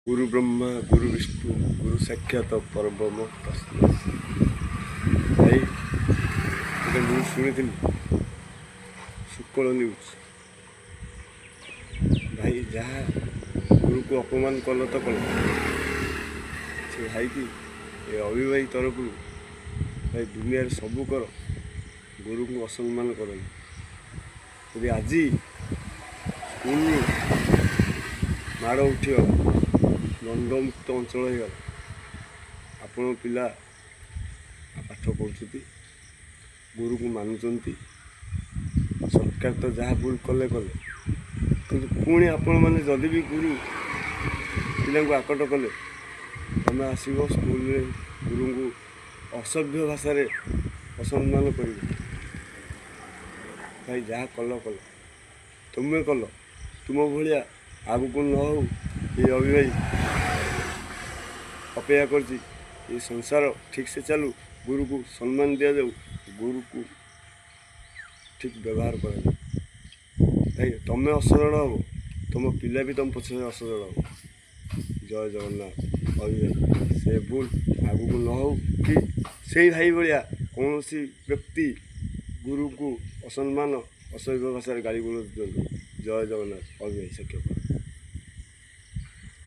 गुरु ब्रह्मा गुरु विष्णु गुरु साक्षात परब्रह्म तस्मै भाई गोटे न्यूज शुणी सुकल न्यूज भाई जहाँ गुरु को अपमान कल तो कल से भाई की ये अभिभाई तरफ भाई दुनिया सबू कर गुरु को असम्मान कर आज स्कूल माड़ उठिगला दंडमुक्त अंचल हो आपण पिला पाठ पढ़ुं गुरु को मानुंट सरकार तो जहाँ भूल कले कले कि पुणी आपण मैंने जदि भी गुरु पिला को आकट कले तुम आसब स्कूल गुरु को असभ्य भाषा असम्मान कर भाई जहाँ कल कल तुम्हें कल तुम भाया आग को न हो ये अभिभाई अपेक्षा कर संसार ठीक से चलू गुरु को सम्मान दि जाऊ गुरु को ठीक व्यवहार कर भाई तुम्हें असरल हम तुम पिला भी तुम पछे असरल हम जय जगन्नाथ अभिभाई से भूल आग को न हो कि से भाई भाया कौन व्यक्ति गुरु को असम्मान असभ्य भाषा गाड़ी गुण दिखाँ जय जगन्नाथ अभिभाई शिक्षक।